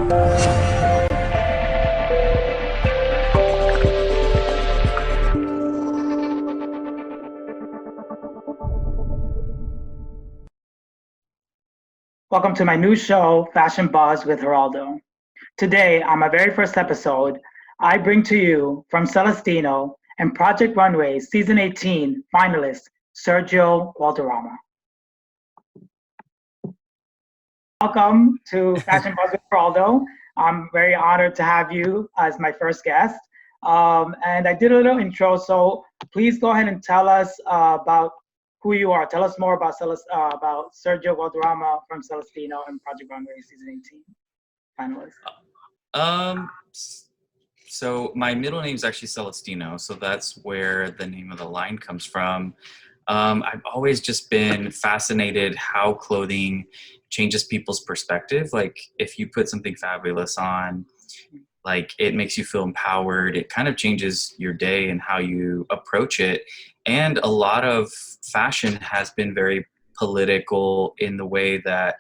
Welcome to my new show, Fashion Buzz with Geraldo. Today, on my very first episode, I bring to you from Celestino and Project Runway Season 18 finalist, Sergio Guardarrama. Welcome to Fashion Buzz with Geraldo. I'm very honored to have you as my first guest. And I did a little intro, so please go ahead and tell us about who you are. Tell us more about Sergio Guardarrama from Celestino and Project Runway Season 18 finalist. So my middle name is actually Celestino, so that's where the name of the line comes from. I've always just been fascinated how clothing changes people's perspective. Like if you put something fabulous on, like it makes you feel empowered. It kind of changes your day and how you approach it. And a lot of fashion has been very political in the way that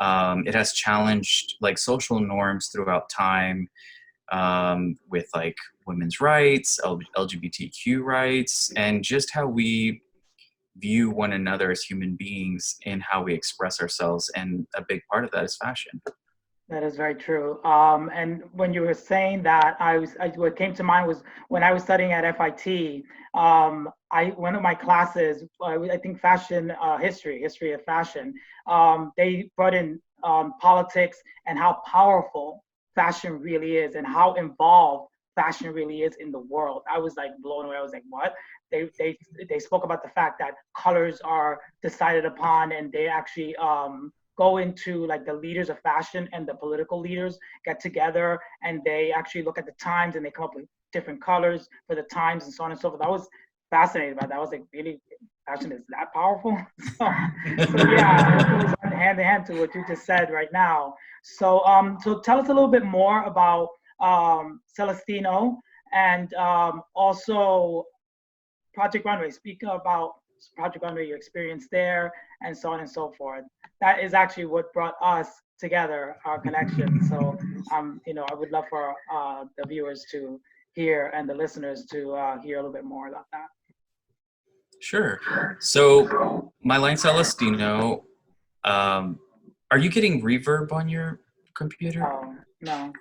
it has challenged like social norms throughout time, with like women's rights, LGBTQ rights, and just how we view one another as human beings and how we express ourselves. And a big part of that is fashion. That is very true. And when you were saying that, what came to mind was when I was studying at FIT, one of my classes, I think fashion history of fashion, they brought in politics and how powerful fashion really is and how involved fashion really is in the world. I was like blown away. I was like, what? They spoke about the fact that colors are decided upon, and they actually go into like the leaders of fashion and the political leaders get together and they actually look at the times and they come up with different colors for the times and so on and so forth. I was fascinated by that. I was like, really, fashion is that powerful? so yeah, it goes hand in hand to what you just said right now. So so tell us a little bit more about Celestino and also Project Runway. Speak about Project Runway, your experience there, and so on and so forth. That is actually what brought us together, our connection. So, I would love for the viewers to hear and the listeners to hear a little bit more about that. Sure. So, my line Celestino, are you getting reverb on your computer? No.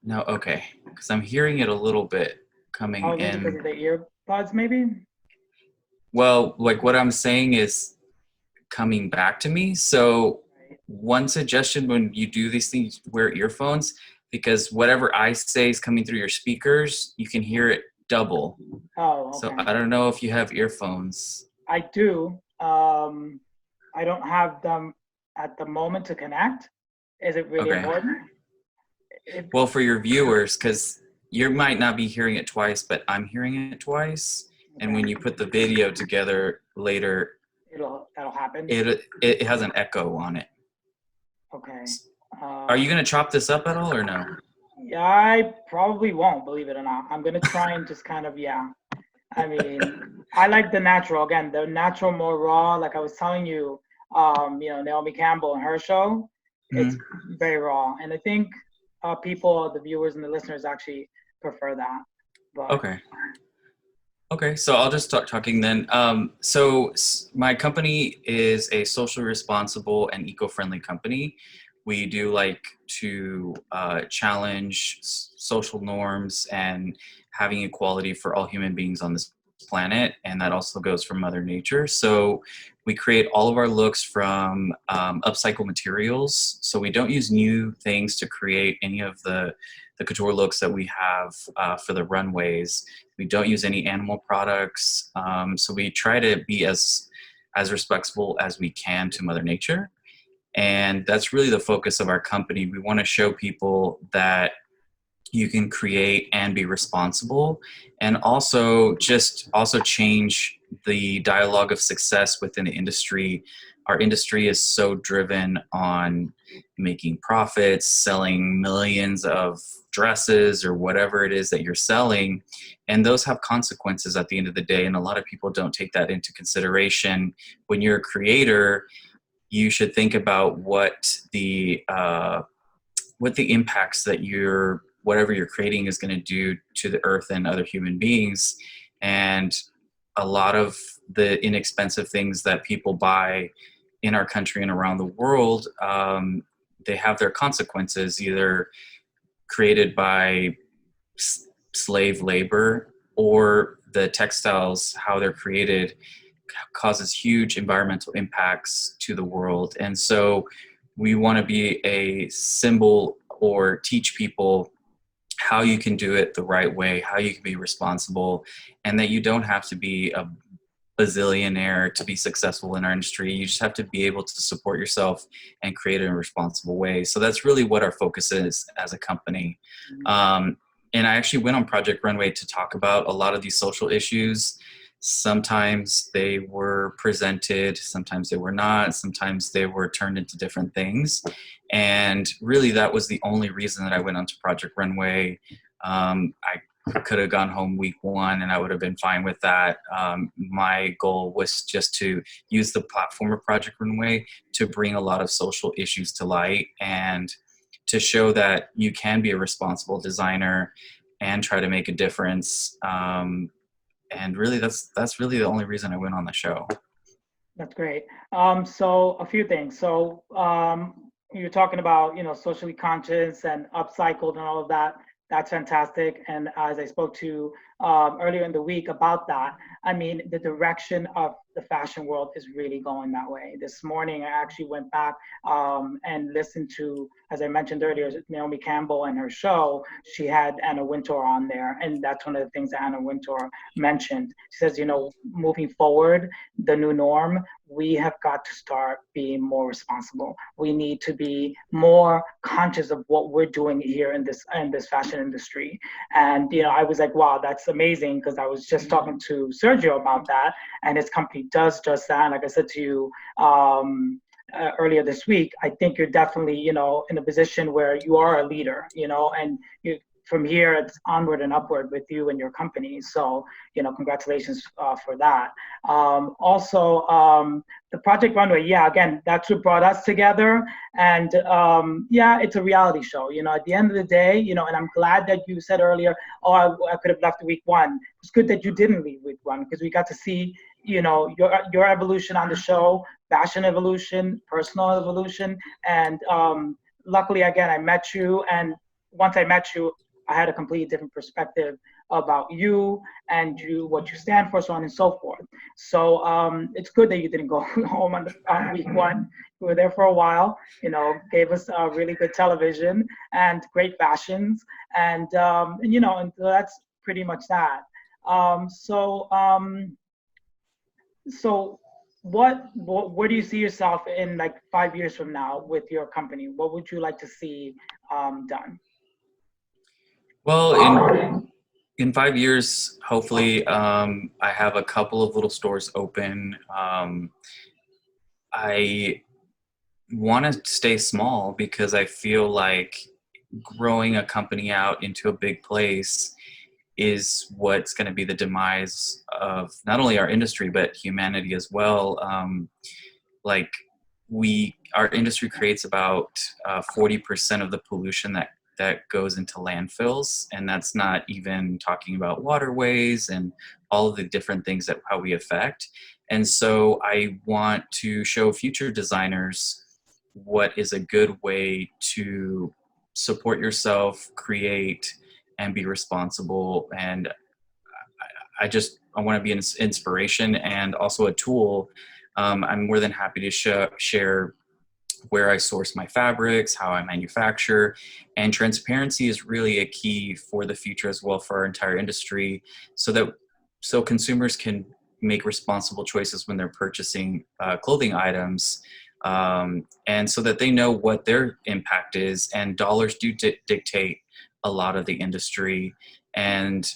No, okay. Because I'm hearing it a little bit coming in. Because of the earbuds, maybe? Well, like what I'm saying is coming back to me. So one suggestion when you do these things, wear earphones, because whatever I say is coming through your speakers, you can hear it double. Oh, okay. So I don't know if you have earphones. I do. I don't have them at the moment to connect. Is it really important? Well, for your viewers, because you might not be hearing it twice, but I'm hearing it twice. Okay. And when you put the video together later, that'll happen. It has an echo on it. Okay. Are you gonna chop this up at all or no? Yeah, I probably won't, believe it or not. I'm gonna try and just kind of, I mean, I like the natural. Again, the natural, more raw. Like I was telling you, Naomi Campbell and her show, it's very raw. And I think people, the viewers and the listeners actually prefer that. But, Okay, so I'll just start talking then. So my company is a socially responsible and eco-friendly company. We do like to challenge social norms and having equality for all human beings on this planet, and that also goes for Mother Nature. So we create all of our looks from upcycled materials. So we don't use new things to create any of the couture looks that we have for the runways. We don't use any animal products. So we try to be as respectful as we can to Mother Nature. And that's really the focus of our company. We want to show people that you can create and be responsible, and also change the dialogue of success within the industry. Our industry is so driven on making profits, selling millions of dresses or whatever it is that you're selling, and those have consequences at the end of the day, and a lot of people don't take that into consideration. When you're a creator, you should think about what the what the impacts that whatever you're creating is going to do to the earth and other human beings. And a lot of the inexpensive things that people buy in our country and around the world, they have their consequences, either created by slave labor, or the textiles, how they're created, causes huge environmental impacts to the world. And so we want to be a symbol or teach people how you can do it the right way, how you can be responsible, and that you don't have to be a bazillionaire to be successful in our industry. You just have to be able to support yourself and create it in a responsible way. So that's really what our focus is as a company. And I actually went on Project Runway to talk about a lot of these social issues. Sometimes they were presented, sometimes they were not, sometimes they were turned into different things. And really that was the only reason that I went onto Project Runway. I could have gone home week one and I would have been fine with that. My goal was just to use the platform of Project Runway to bring a lot of social issues to light, and to show that you can be a responsible designer and try to make a difference. And really that's really the only reason I went on the show. That's great. So a few things. So you're talking about, socially conscious and upcycled and all of that. That's fantastic. And as I spoke to earlier in the week about that, I mean, the direction of the fashion world is really going that way. This morning, I actually went back and listened to, as I mentioned earlier, Naomi Campbell and her show. She had Anna Wintour on there. And that's one of the things that Anna Wintour mentioned. She says, moving forward, the new norm, we have got to start being more responsible. We need to be more conscious of what we're doing here in this fashion industry. And I was like, wow, that's amazing, because I was just talking to Sergio about that, and his company does just that. And like I said to you earlier this week, I think you're definitely in a position where you are a leader, and from here it's onward and upward with you and your company. So congratulations for that. Also, the Project Runway, yeah, again, that's what brought us together. And yeah, it's a reality show. At the end of the day, and I'm glad that you said earlier, oh, I could have left week one. It's good that you didn't leave week one, because we got to see your evolution on the show, fashion evolution, personal evolution. And luckily, again, I met you, and once I met you, I had a completely different perspective about you and what you stand for, so on and so forth. So it's good that you didn't go home on week one. You were there for a while, gave us really good television and great fashions. And and so that's pretty much that. So where do you see yourself in like 5 years from now with your company? What would you like to see done? Well, in 5 years, hopefully, I have a couple of little stores open. I want to stay small because I feel like growing a company out into a big place is what's going to be the demise of not only our industry but humanity as well. Like our industry creates about 40% of the pollution that goes into landfills, and that's not even talking about waterways and all of the different things that how we affect. And so I want to show future designers what is a good way to support yourself, create, and be responsible. And I want to be an inspiration and also a tool. I'm more than happy to share where I source my fabrics, how I manufacture, and transparency is really a key for the future as well for our entire industry, so consumers can make responsible choices when they're purchasing clothing items, and so that they know what their impact is. And dollars do dictate a lot of the industry, and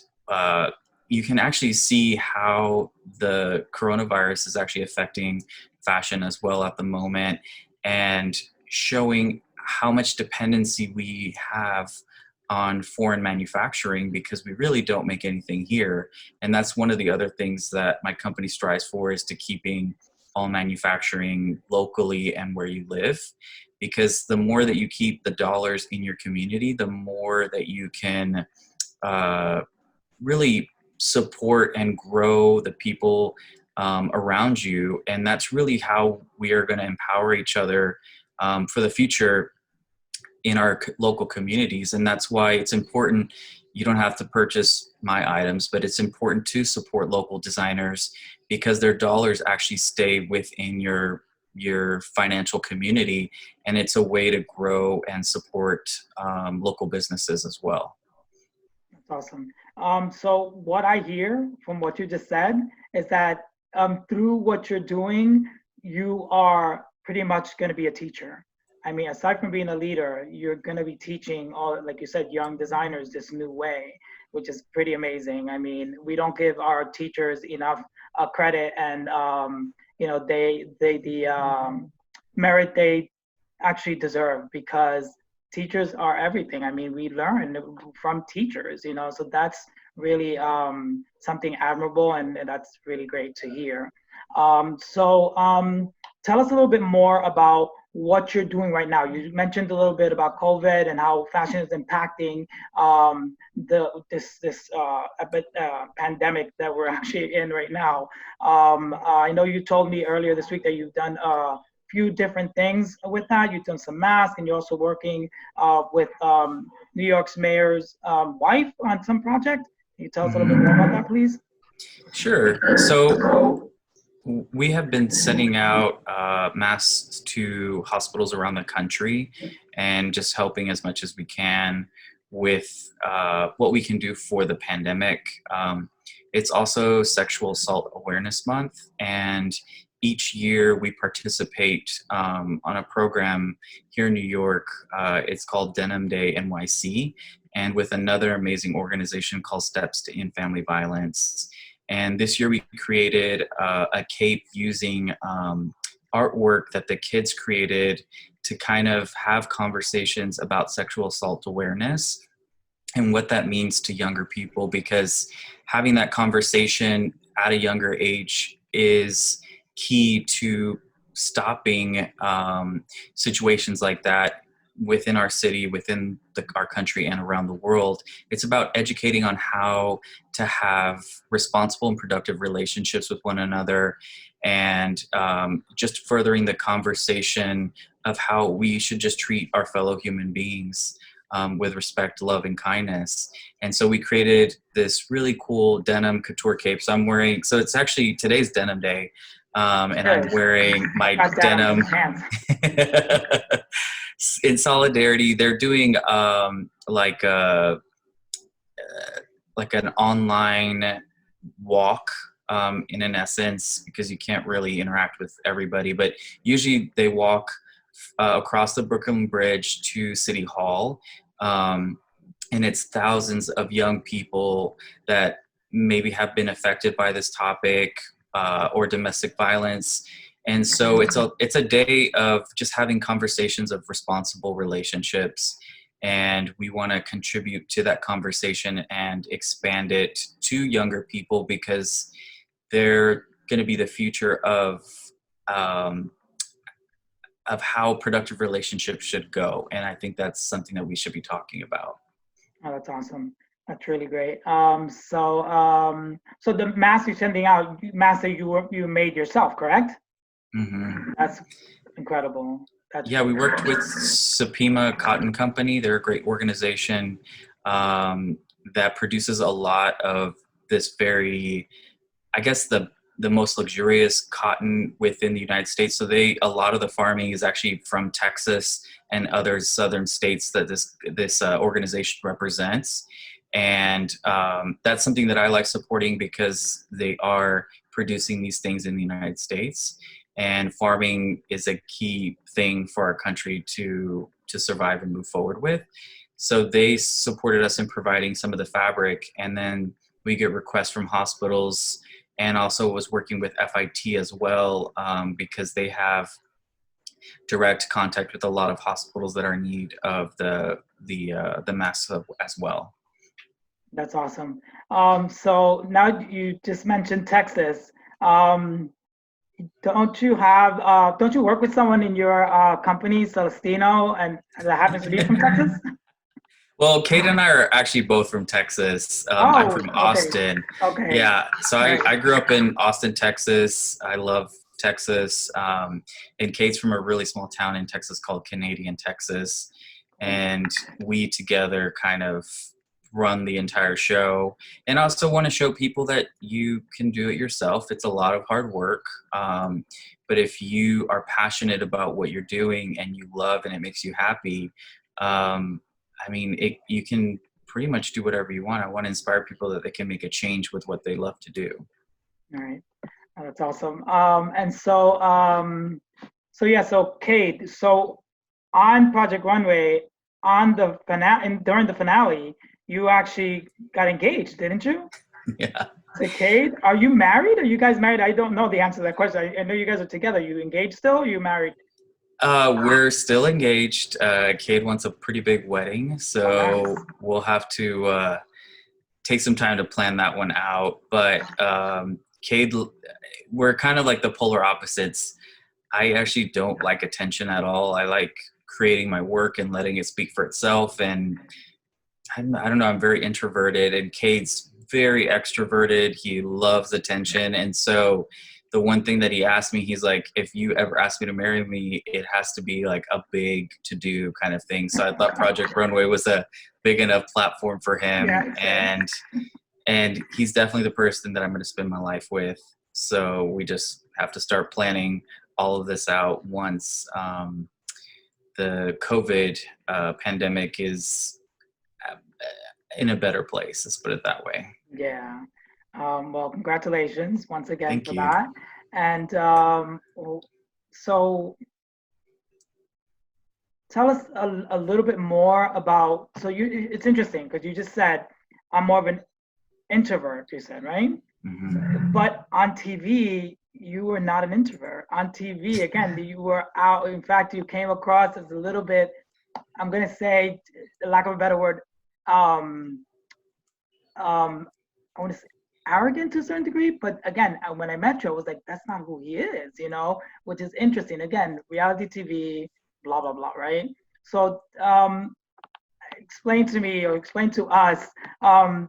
you can actually see how the coronavirus is actually affecting fashion as well at the moment, and showing how much dependency we have on foreign manufacturing, because we really don't make anything here. And that's one of the other things that my company strives for, is to keeping all manufacturing locally and where you live, because the more that you keep the dollars in your community, the more that you can really support and grow the people around you. And that's really how we are going to empower each other for the future in our local communities. And that's why it's important. You don't have to purchase my items, but it's important to support local designers because their dollars actually stay within your financial community, and it's a way to grow and support local businesses as well. That's awesome. So what I hear from what you just said is that through what you're doing, you are pretty much going to be a teacher. I mean, aside from being a leader, you're going to be teaching all, like you said, young designers this new way, which is pretty amazing. I mean, we don't give our teachers enough credit and, the merit they actually deserve, because teachers are everything. I mean, we learn from teachers, so that's really something admirable, and that's really great to hear. Tell us a little bit more about what you're doing right now. You mentioned a little bit about COVID and how fashion is impacting this pandemic that we're actually in right now. I know you told me earlier this week that you've done few different things with that. You've done some masks, and you're also working with New York's mayor's wife on some project. Can you tell us a little bit more about that, please? Sure. So we have been sending out masks to hospitals around the country and just helping as much as we can with what we can do for the pandemic. It's also Sexual Assault Awareness Month, and each year we participate on a program here in New York. It's called Denim Day NYC, and with another amazing organization called Steps to End Family Violence. And this year we created a cape using artwork that the kids created to kind of have conversations about sexual assault awareness and what that means to younger people, because having that conversation at a younger age is key to stopping situations like that within our city, within our country, and around the world. It's about educating on how to have responsible and productive relationships with one another, and just furthering the conversation of how we should just treat our fellow human beings with respect, love, and kindness. And so we created this really cool denim couture cape. So it's actually today's Denim Day. And I'm wearing my denim in solidarity. They're doing like an online walk in an essence, because you can't really interact with everybody, but usually they walk across the Brooklyn Bridge to City Hall. And it's thousands of young people that maybe have been affected by this topic or domestic violence. And so it's a day of just having conversations of responsible relationships. And we want to contribute to that conversation and expand it to younger people, because they're going to be the future of how productive relationships should go. And I think that's something that we should be talking about. Oh, that's awesome. That's really great. So the mask you're sending out, mask that you made yourself, correct? Mm-hmm. That's incredible. We worked with Supima Cotton Company. They're a great organization that produces a lot of this very, I guess, the most luxurious cotton within the United States. So a lot of the farming is actually from Texas and other southern states that this organization represents. And that's something that I like supporting, because they are producing these things in the United States. And farming is a key thing for our country to survive and move forward with. So they supported us in providing some of the fabric, and then we get requests from hospitals, and also was working with FIT as well, because they have direct contact with a lot of hospitals that are in need of the masks as well. That's awesome. So now you just mentioned Texas. don't you work with someone in your company, Celestino, and that happens to be from Texas? Well, Kate and I are actually both from Texas. I'm Oh, from okay, Austin. okay, Yeah, so right. I grew up in Austin, Texas. I love Texas. And Kate's from a really small town in Texas called Canadian, Texas. And we together kind of run the entire show. And I also want to show people that you can do it yourself. It's a lot of hard work. But if you are passionate about what you're doing and you love and it makes you happy, um, I mean, you can pretty much do whatever you want. I want to inspire people that they can make a change with what they love to do. All right. Oh, that's awesome. So yeah, so Kate, so on Project Runway, on the finale, during the finale, you actually got engaged, didn't you? Yeah. So Kate, are you married? Are you guys married? I don't know the answer to that question. I know you guys are together. You engaged still? Or you married? We're still engaged. Cade wants a pretty big wedding, Oh, nice. so we'll have to take some time to plan that one out. But Cade, we're kind of like the polar opposites. I actually don't like attention at all. I like creating my work and letting it speak for itself. And I don't know, I'm very introverted, and Cade's very extroverted. He loves attention. And so the one thing that he asked me, he's like, if you ever ask me to marry me, it has to be like a big to do kind of thing. So I thought Project Runway was a big enough platform for him. Yeah, same. And he's definitely the person that I'm going to spend my life with. So we just have to start planning all of this out once the COVID pandemic is in a better place. Let's put it that way. Yeah. Well, congratulations once again Thank for you. that. And so tell us a little bit more about, so it's interesting because you just said I'm more of an introvert, you said, right? Hmm. But on TV, you were not an introvert. On TV, again, you were out. In fact, you came across as a little bit, I'm going to say, lack of a better word, um, I want to say arrogant to a certain degree. But again, when I met you, I was like, that's not who he is, which is interesting. Again, reality TV, blah, blah, blah, right? So explain to me or explain to us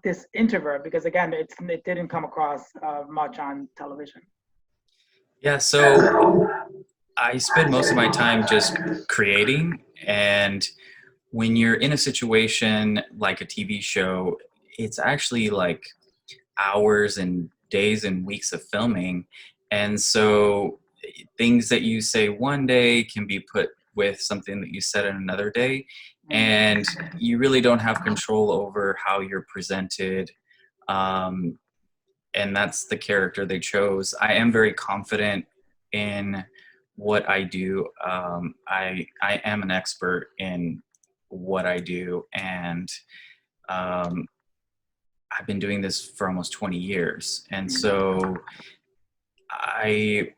this introvert, because again, it didn't come across much on television. Yeah, so I spend most of my time just creating. And when you're in a situation like a TV show, it's actually like hours and days and weeks of filming. And so things that you say one day can be put with something that you said in another day. And you really don't have control over how you're presented. Um, and that's the character they chose. I am very confident in what I do. I am an expert in what I do, and um, I've been doing this for almost 20 years. And so I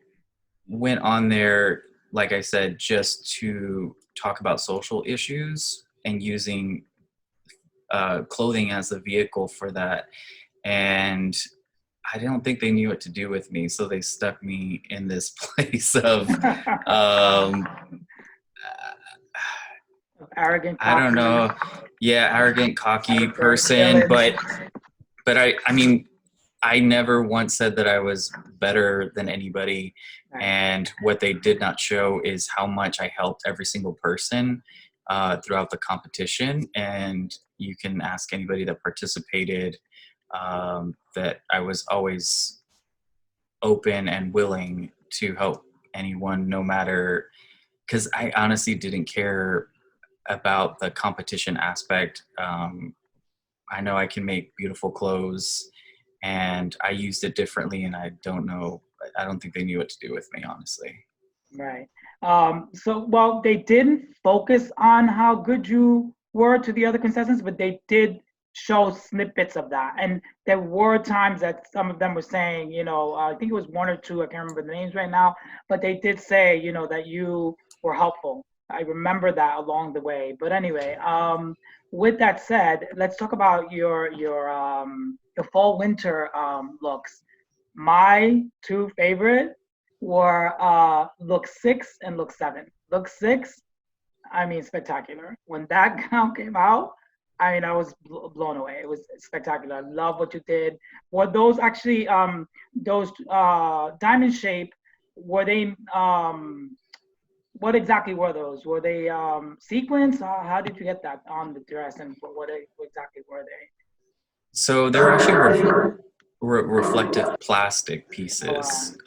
went on there, like I said, just to talk about social issues and using clothing as the vehicle for that. And I don't think they knew what to do with me, so they stuck me in this place of um, Arrogant, I don't cocky, know, yeah, arrogant, I cocky would say person. villain. But I mean, I never once said that I was better than anybody. Right. And what they did not show is how much I helped every single person throughout the competition. And you can ask anybody that participated that I was always open and willing to help anyone, no matter, because I honestly didn't care about the competition aspect. I know I can make beautiful clothes, and I used it differently, and I don't think they knew what to do with me, honestly. Right. Well, they didn't focus on how good you were to the other contestants, but they did show snippets of that. And there were times that some of them were saying, I think it was one or two, I can't remember the names right now, but they did say, that you were helpful. I remember that along the way. But anyway, with that said, let's talk about your fall winter looks. My two favorite were look 6 and look 7. Look 6, I mean, spectacular. When that gown came out, I mean, I was blown away. It was spectacular. I love what you did. Were those actually those diamond shape? Were they what exactly were those? Were they sequins? How did you get that on the dress, and what exactly were they? So they're actually reflective plastic Oh, wow. pieces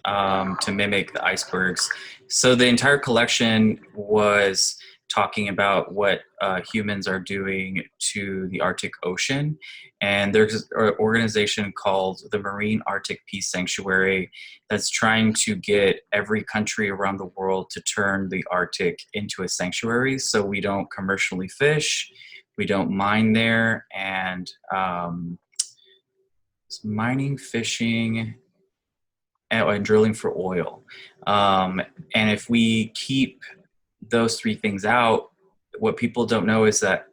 to mimic the icebergs. So the entire collection was talking about what humans are doing to the Arctic Ocean. And there's an organization called the Marine Arctic Peace Sanctuary that's trying to get every country around the world to turn the Arctic into a sanctuary so we don't commercially fish, we don't mine there, and mining, fishing, and drilling for oil. And if we keep those three things out, what people don't know is that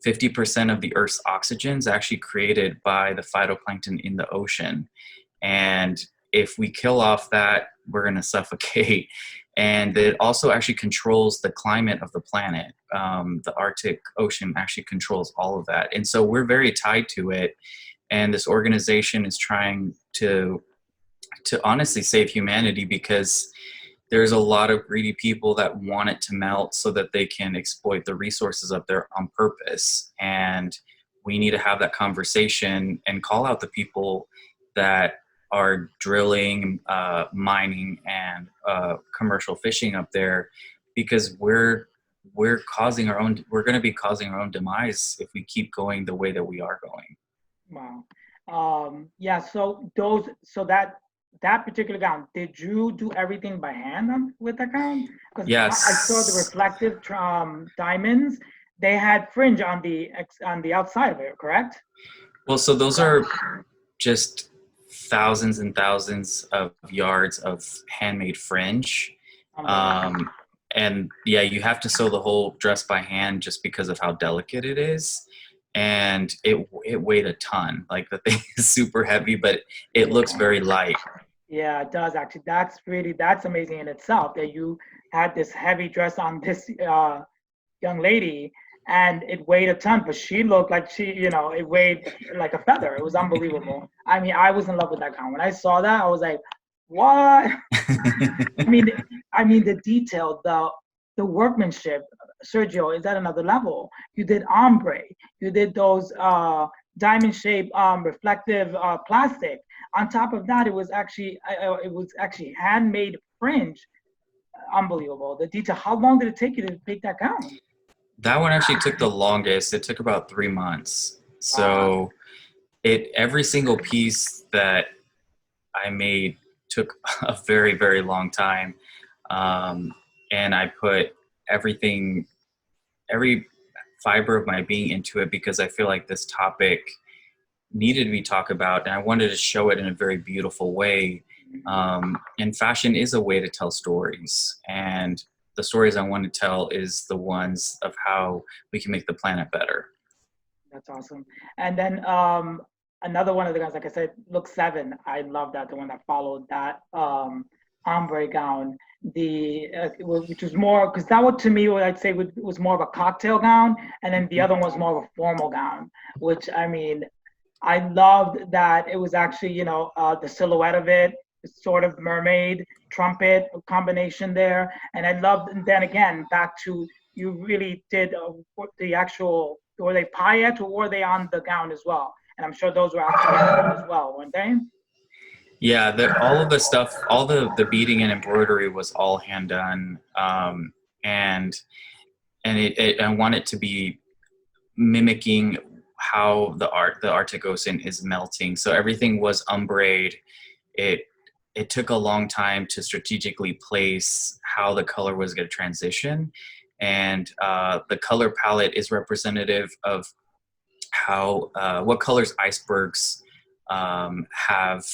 50% of the Earth's oxygen is actually created by the phytoplankton in the ocean. And if we kill off that, we're going to suffocate. And it also actually controls the climate of the planet. The Arctic Ocean actually controls all of that. And so we're very tied to it. And this organization is trying to honestly save humanity, because there's a lot of greedy people that want it to melt so that they can exploit the resources up there on purpose. And we need to have that conversation and call out the people that are drilling, mining, and commercial fishing up there, because we're causing our own. We're going to be causing our own demise if we keep going the way that we are going. Wow. Yeah. So that particular gown, did you do everything by hand with that gown? Because I saw the Yes. reflective diamonds. They had fringe on the outside of it, correct? Well, so those are just thousands and thousands of yards of handmade fringe. Unbelievable. Um, and yeah, you have to sew the whole dress by hand just because of how delicate it is. And it weighed a ton. Like, the thing is super heavy, but it looks Yeah. very light. Yeah, it does actually. That's amazing in itself that you had this heavy dress on this young lady, and it weighed a ton, but she looked like it weighed like a feather. It was unbelievable. I mean, I was in love with that gown. When I saw that, I was like, what? I mean, the detail, the workmanship, Sergio, is at another level. You did ombre, you did those diamond shaped reflective plastic. On top of that, it was actually handmade fringe. Unbelievable. The detail. How long did it take you to make that gown? That one actually took the longest. It took about 3 months. Wow. So every single piece that I made took a very, very long time. Um, and I put everything, every fiber of my being into it, because I feel like this topic needed to be talked about, and I wanted to show it in a very beautiful way. And fashion is a way to tell stories, and the stories I want to tell is the ones of how we can make the planet better. That's awesome. And then another one of the guys, like I said, look 7. I love that, the one that followed that ombre gown. Which was more, because that one to me, what I'd say was more of a cocktail gown, and then the other one was more of a formal gown. Which, I mean, I loved that it was actually the silhouette of it, sort of mermaid trumpet combination there, and I loved. And then again, back to, you really did the actual, were they paillettes or were they on the gown as well? And I'm sure those were actually on as well, weren't they? Yeah, all of the stuff, all the beading and embroidery was all hand done, and I want it to be mimicking how the Arctic Ocean is melting. So everything was ombre. It took a long time to strategically place how the color was going to transition, and the color palette is representative of how what colors icebergs have,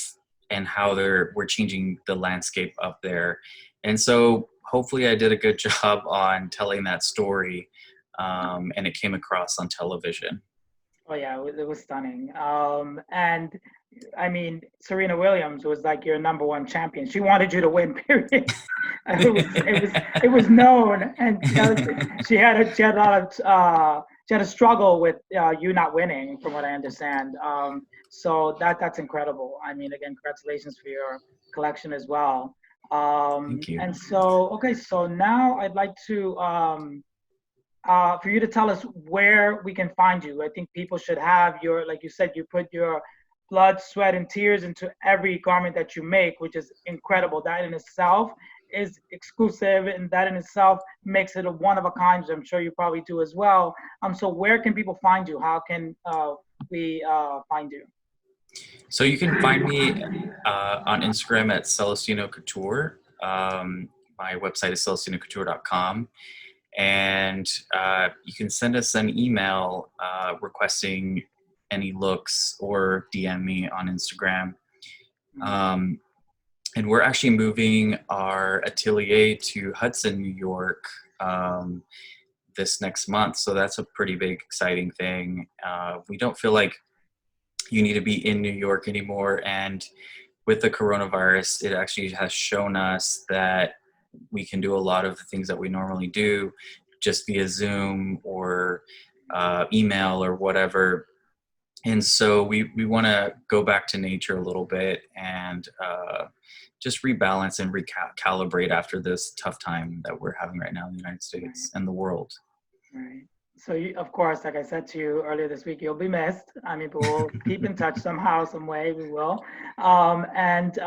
and how we're changing the landscape up there. And so hopefully I did a good job on telling that story, and it came across on television. Oh yeah, it was stunning. And I mean, Serena Williams was like your number one champion. She wanted you to win, period. It was known, and she had a lot of she had a struggle with you not winning, from what I understand. So that's incredible. I mean, again, congratulations for your collection as well. Thank you. And so, okay, so now I'd like to for you to tell us where we can find you. I think people should have your, like you said, you put your blood, sweat, and tears into every garment that you make, which is incredible. That in itself is exclusive, and that in itself makes it a one of a kind, which I'm sure you probably do as well. So where can people find you? How can we find you? So you can find me on Instagram at Celestino Couture. My website is celestinocouture.com. And you can send us an email requesting any looks or DM me on Instagram. And we're actually moving our atelier to Hudson, New York this next month. So that's a pretty big, exciting thing. We don't feel like you need to be in New York anymore. And with the coronavirus, it actually has shown us that we can do a lot of the things that we normally do just via Zoom or email or whatever. And so we want to go back to nature a little bit and just rebalance and recalibrate after this tough time that we're having right now in the United States and the world. Right. So you, of course, like I said to you earlier this week, you'll be missed. I mean, but we'll keep in touch somehow, some way. We will. And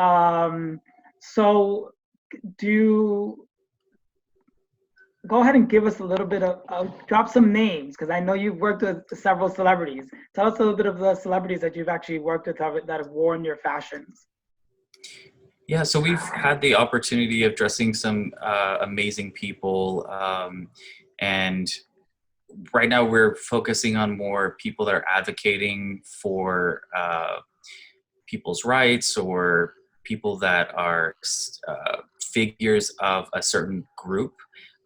so, do you go ahead and give us a little bit of drop some names, because I know you've worked with several celebrities. Tell us a little bit of the celebrities that you've actually worked with that have worn your fashions. Yeah, so we've had the opportunity of dressing some amazing people, and right now we're focusing on more people that are advocating for people's rights or people that are figures of a certain group.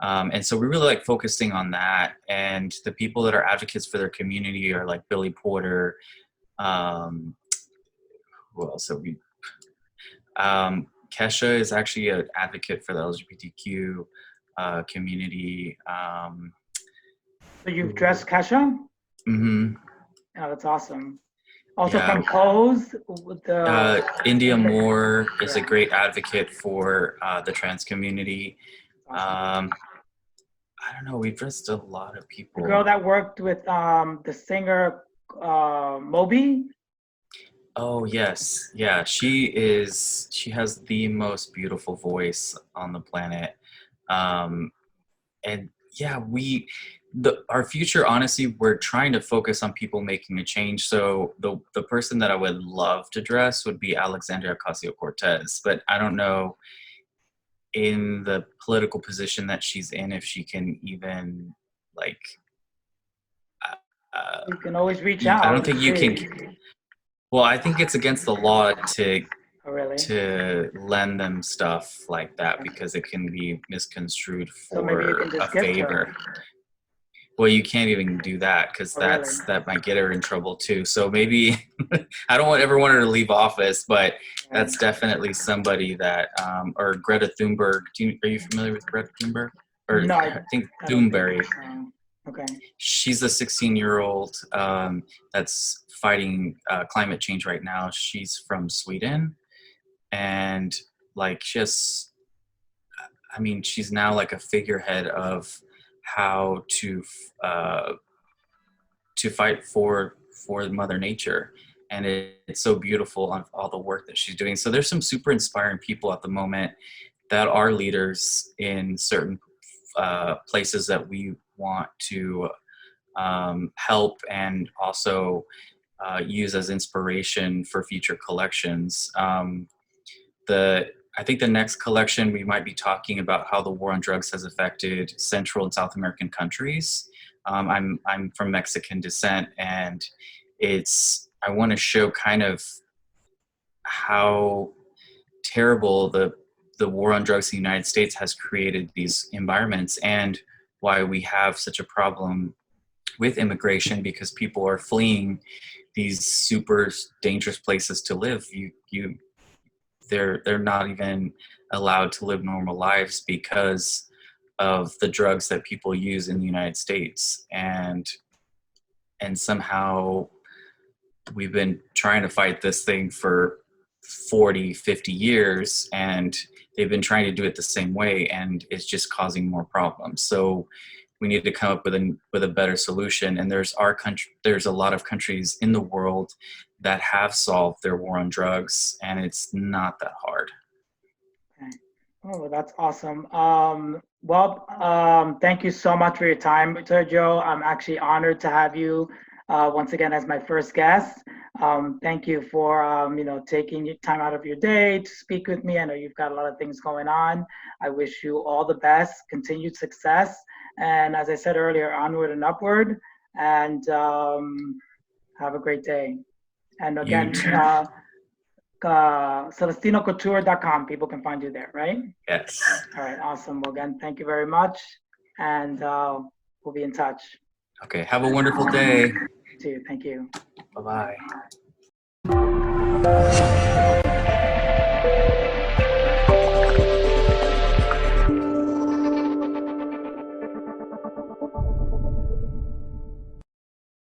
And so we really like focusing on that. And the people that are advocates for their community are like Billy Porter. Who else have we? Kesha is actually an advocate for the LGBTQ community. So you've dressed Kesha? Mm-hmm. Oh, that's awesome. Also Yeah. from Pose, with the India Moore is a great advocate for the trans community. awesome. I don't know, we've dressed a lot of The people. girl that worked with the singer Moby. Oh yes, yeah, she has the most beautiful voice on the planet. And yeah, our future, honestly, we're trying to focus on people making a change. So the person that I would love to dress would be Alexandria Ocasio-Cortez, but I don't know in the political position that she's in if she can even like You can always reach out. I don't think you can. Well, I think it's against the law to Oh, really? to lend them stuff like that because it can be misconstrued So maybe you for can a just gift favor. her. Well, you can't even do that because Oh, really? that might get her in trouble too. So maybe I don't ever want her to leave office, but that's definitely somebody that or Greta Thunberg. Are you familiar with Greta Thunberg? Or No, I think I don't think Thunberg. so. Okay. She's a 16-year-old that's fighting climate change right now. She's from Sweden, and like I mean, she's now like a figurehead of how to fight for Mother Nature, and it's so beautiful on all the work that she's doing. So there's some super inspiring people at the moment that are leaders in certain places that we want to help and also use as inspiration for future collections. I think the next collection we might be talking about how the war on drugs has affected Central and South American countries. I'm from Mexican descent, and I want to show kind of how terrible the war on drugs in the United States has created these environments and why we have such a problem with immigration because people are fleeing these super dangerous places to live. They're not even allowed to live normal lives because of the drugs that people use in the United States. And somehow we've been trying to fight this thing for 40, 50 years, and they've been trying to do it the same way, and it's just causing more problems. So we need to come up with a better solution. And there's a lot of countries in the world that have solved their war on drugs, and it's not that hard. Okay. Oh, well, that's awesome. Thank you so much for your time, Sergio. I'm actually honored to have you once again as my first guest. Thank you for taking your time out of your day to speak with me. I know you've got a lot of things going on. I wish you all the best, continued success, and as I said earlier, onward and upward. And have a great day. And again, CelestinoCouture.com. People can find you there, right? Yes. All right, awesome. Well, again, thank you very much, and we'll be in touch. Okay, have a wonderful day. You too. Thank you. Bye-bye.